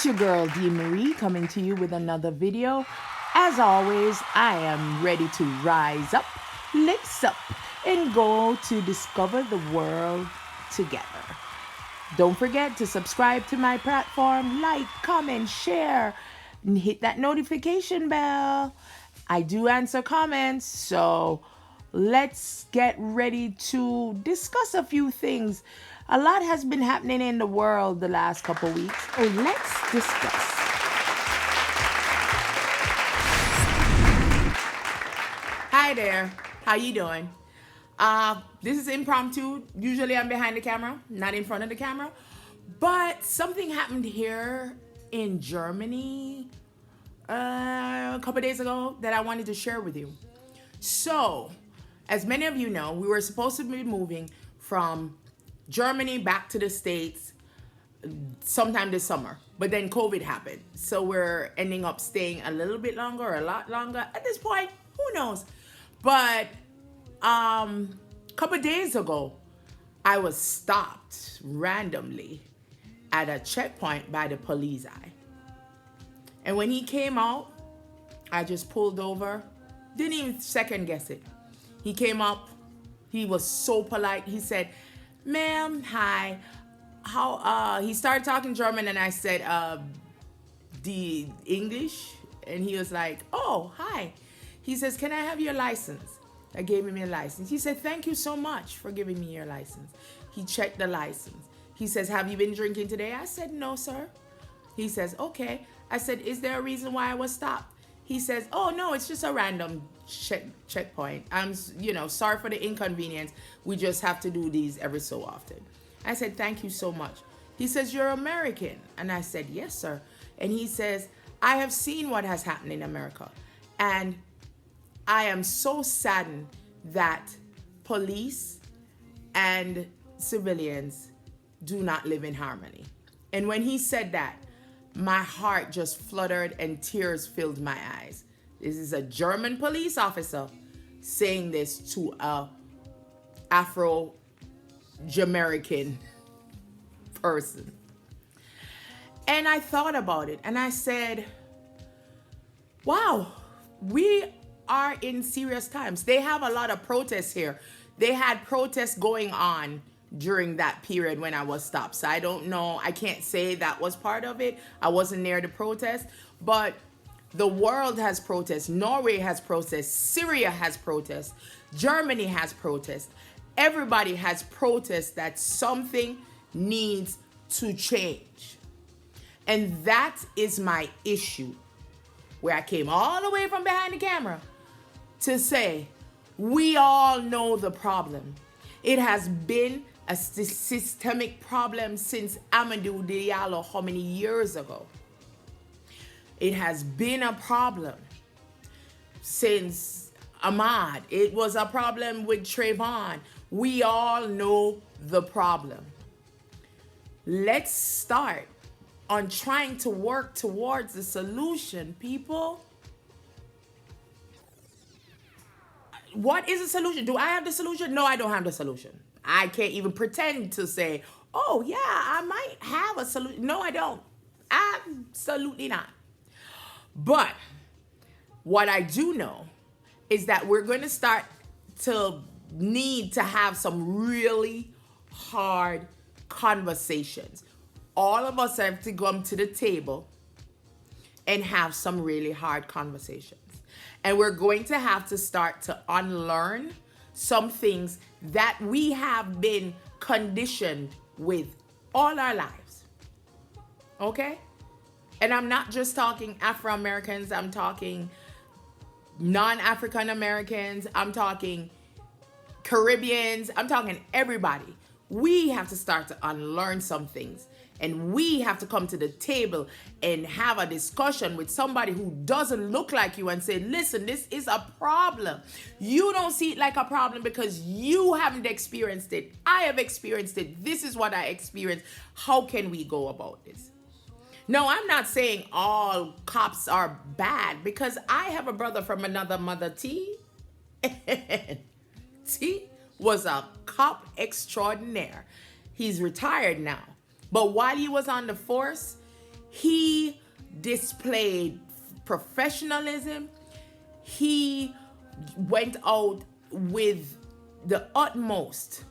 It's your girl D Marie coming to you with another video. As always, I am ready to rise up, lace up, and go to discover the world together. Don't forget to subscribe to my platform, like, comment, share, and hit that notification bell. I do answer comments, so let's get ready to discuss a few things. A lot has been happening in the world the last couple weeks. Let's discuss. Hi there. How you doing? This is impromptu. Usually I'm behind the camera, not in front of the camera. But something happened here in Germany a couple days ago that I wanted to share with you. So, as many of you know, we were supposed to be moving from Germany back to the States sometime this summer, but then COVID happened. So we're ending up staying a little bit longer or a lot longer. At this point, who knows? But a couple days ago, I was stopped randomly at a checkpoint by the police eye. And when he came out, I just pulled over. Didn't even second guess it. He came up. He was so polite. He said, "Ma'am, hi. He started talking German and I said, the English? And he was like, "Oh, hi." He says, "Can I have your license?" I gave him your license. He said, "Thank you so much for giving me your license." He checked the license. He says, "Have you been drinking today?" I said, "No, sir." He says, "Okay." I said, "Is there a reason why I was stopped?" He says, "Oh, no, it's just a random checkpoint. I'm, sorry for the inconvenience. We just have to do these every so often." I said, "Thank you so much." He says, "You're American?" And I said, "Yes, sir." And he says, "I have seen what has happened in America. And I am so saddened that police and civilians do not live in harmony." And when he said that, my heart just fluttered and tears filled my eyes. This is a German police officer saying this to a Afro-Jamaican person. And I thought about it and I said, wow, we are in serious times. They have a lot of protests here. They had protests going on during that period when I was stopped. So I don't know. I can't say that was part of it. I wasn't near the protest. But the world has protests. Norway has protests. Syria has protests. Germany has protests. Everybody has protests that something needs to change. And that is my issue, where I came all the way from behind the camera to say, we all know the problem. It has been a systemic problem since Amadou Diallo how many years ago. It has been a problem since Ahmad. It was a problem with Trayvon. We all know the problem. Let's start on trying to work towards the solution, people. What is the solution? Do I have the solution? No, I don't have the solution. I can't even pretend to say, "Oh yeah, I might have a solution." No, I don't. Absolutely not. But what I do know is that we're going to start to need to have some really hard conversations. All of us have to come to the table and have some really hard conversations. And we're going to have to start to unlearn some things that we have been conditioned with all our lives. Okay? And I'm not just talking Afro-Americans. I'm talking non-African Americans. I'm talking Caribbeans. I'm talking everybody. We have to start to unlearn some things. And we have to come to the table and have a discussion with somebody who doesn't look like you and say, "Listen, this is a problem. You don't see it like a problem because you haven't experienced it. I have experienced it. This is what I experienced. How can we go about this?" No, I'm not saying all cops are bad, because I have a brother from another mother, T. T was a cop extraordinaire. He's retired now. But while he was on the force, He displayed professionalism. He went out with the utmost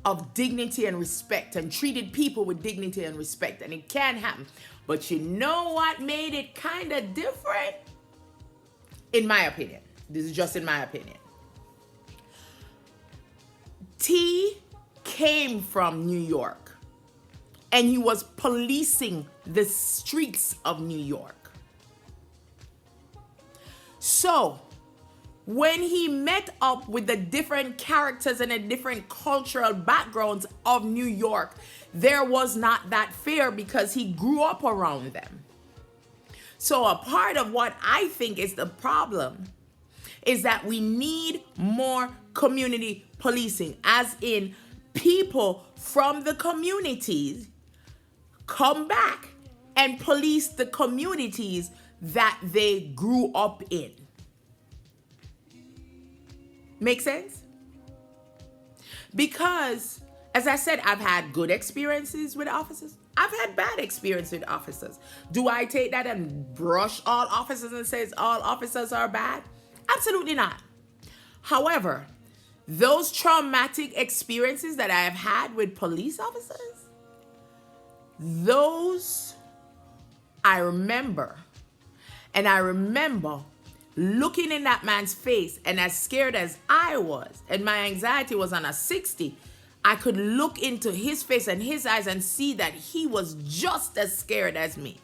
of dignity and respect and treated people with dignity and respect, and it can happen. But you know what made it kind of different? In my opinion, this is just in my opinion. T came from New York, and he was policing the streets of New York. So when he met up with the different characters and the different cultural backgrounds of New York, there was not that fear because he grew up around them. So a part of what I think is the problem is that we need more community policing, as in people from the communities come back and police the communities that they grew up in. Make sense? Because, as I said, I've had good experiences with officers. I've had bad experiences with officers. Do I take that and brush all officers and say all officers are bad? Absolutely not. However, those traumatic experiences that I have had with police officers, those I remember. And I remember looking in that man's face, and as scared as I was, and my anxiety was on a 60, I could look into his face and his eyes and see that he was just as scared as me.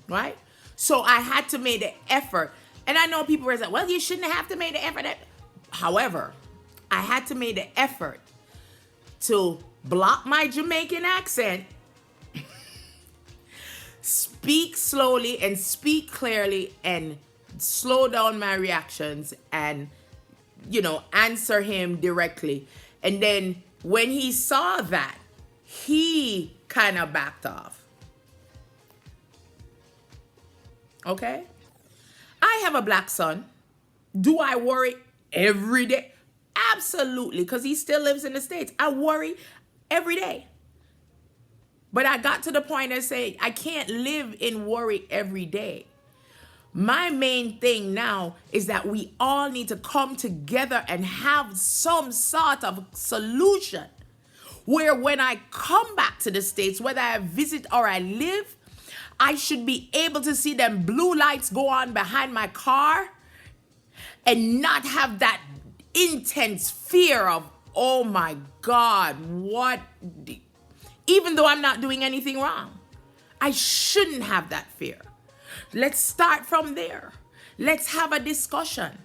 Right? So I had to make the effort. And I know people were like, well, you shouldn't have to make the effort. However, I had to make the effort to block my Jamaican accent, speak slowly and speak clearly, and slow down my reactions and, answer him directly. And then when he saw that, he kind of backed off. Okay? I have a black son. Do I worry every day? Absolutely, because he still lives in the States. I worry every day. But I got to the point of saying I can't live in worry every day. My main thing now is that we all need to come together and have some sort of solution where when I come back to the States, whether I visit or I live, I should be able to see them blue lights go on behind my car and not have that intense fear of, oh my God, what? Even though I'm not doing anything wrong, I shouldn't have that fear. Let's start from there. Let's have a discussion.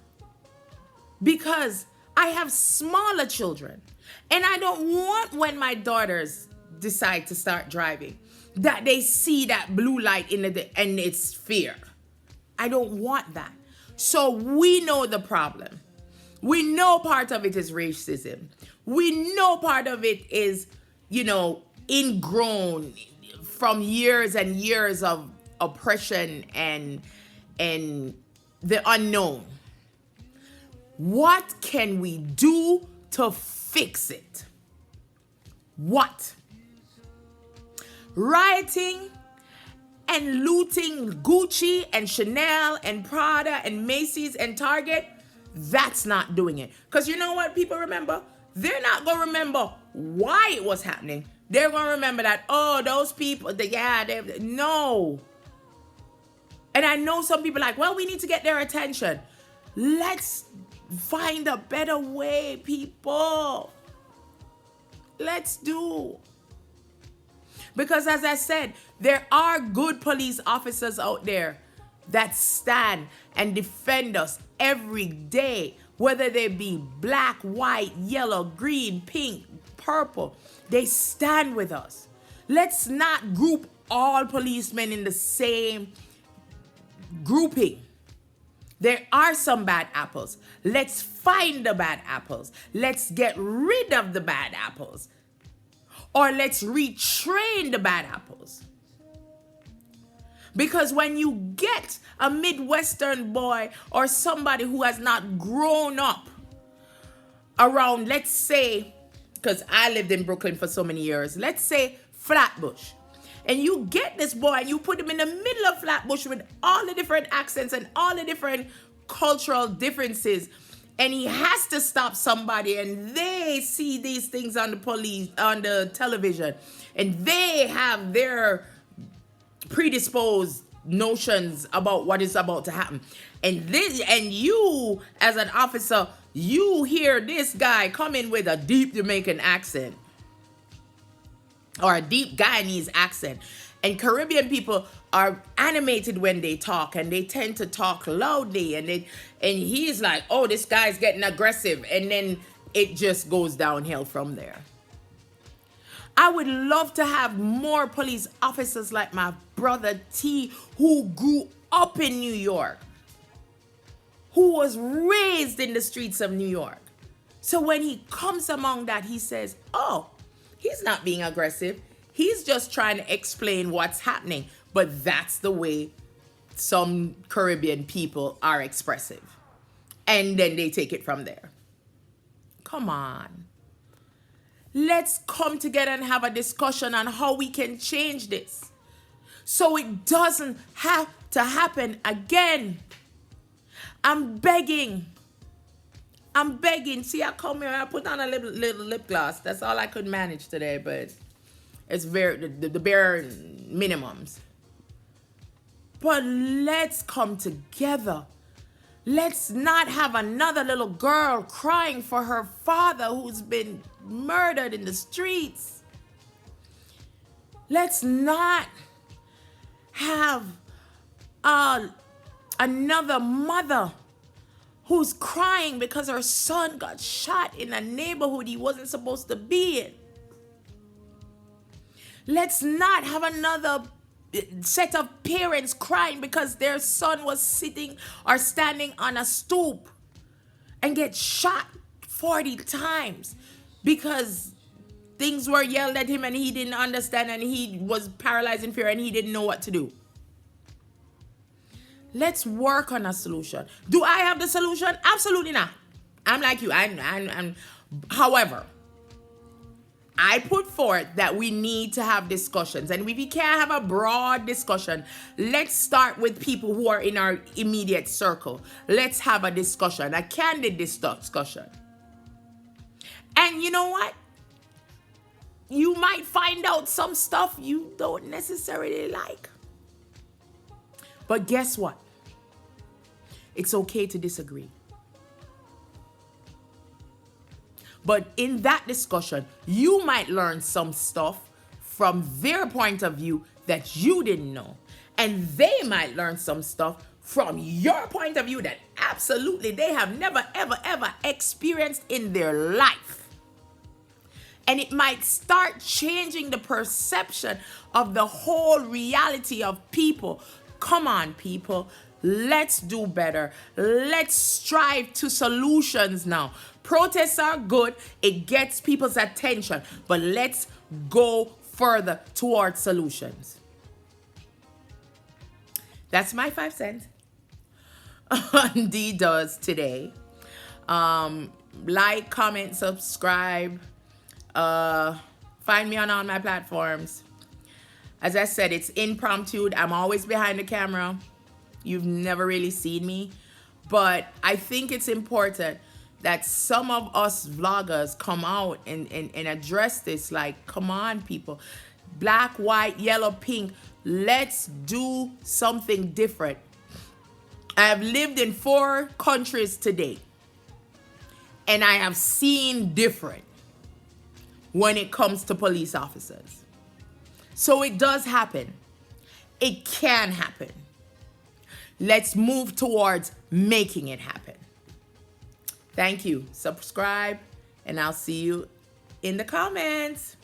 Because I have smaller children, and I don't want when my daughters decide to start driving that they see that blue light and it's fear. I don't want that. So we know the problem. We know part of it is racism. We know part of it is, ingrown from years and years of oppression and the unknown. What can we do to fix it? What? Rioting and looting Gucci and Chanel and Prada and Macy's and Target, that's not doing it. Because you know what people remember? They're not going to remember why it was happening. They're going to remember that, those people, no. And I know some people are like, well, we need to get their attention. Let's find a better way, people. Let's do. Because as I said, there are good police officers out there that stand and defend us every day, whether they be black, white, yellow, green, pink, purple. They stand with us. Let's not group all policemen in the same grouping. There are some bad apples. Let's find the bad apples. Let's get rid of the bad apples. Or let's retrain the bad apples. Because when you get a Midwestern boy or somebody who has not grown up around, let's say, because I lived in Brooklyn for so many years, let's say Flatbush. And you get this boy and you put him in the middle of Flatbush with all the different accents and all the different cultural differences. And he has to stop somebody, and they see these things on the television, and they have their predisposed notions about what is about to happen. And you as an officer, you hear this guy come in with a deep Jamaican accent or a deep Guyanese accent. And Caribbean people are animated when they talk, and they tend to talk loudly, and he's like, oh, this guy's getting aggressive, and then it just goes downhill from there. I would love to have more police officers like my brother T, who grew up in New York, who was raised in the streets of New York. So when he comes among that, he says, oh, he's not being aggressive. He's just trying to explain what's happening. But that's the way some Caribbean people are expressive. And then they take it from there. Come on. Let's come together and have a discussion on how we can change this, so it doesn't have to happen again. I'm begging. See, I come here, I put on a little lip gloss. That's all I could manage today, but it's the bare minimums. But let's come together. Let's not have another little girl crying for her father who's been murdered in the streets. Let's not have another mother who's crying because her son got shot in a neighborhood he wasn't supposed to be in. Let's not have another set of parents crying because their son was sitting or standing on a stoop and get shot 40 times because things were yelled at him and he didn't understand, and he was paralyzed in fear and he didn't know what to do. Let's work on a solution. Do I have the solution? Absolutely not. I'm like you. However, I put forth that we need to have discussions. And if we can't have a broad discussion, let's start with people who are in our immediate circle. Let's have a discussion, a candid discussion. And you know what? You might find out some stuff you don't necessarily like. But guess what? It's okay to disagree. But in that discussion, you might learn some stuff from their point of view that you didn't know. And they might learn some stuff from your point of view that absolutely they have never, ever, ever experienced in their life. And it might start changing the perception of the whole reality of people. Come on, people. Let's do better. Let's strive to solutions now. Protests are good. It gets people's attention. But let's go further towards solutions. That's my 5 cents on D Does today. Like, comment, subscribe. Find me on all my platforms. As I said, it's impromptu. I'm always behind the camera. You've never really seen me. But I think it's important that some of us vloggers come out and address this. Like, come on, people. Black, white, yellow, pink. Let's do something different. I have lived in 4 countries today. And I have seen different when it comes to police officers. So it does happen. It can happen. Let's move towards making it happen. Thank you. Subscribe, and I'll see you in the comments.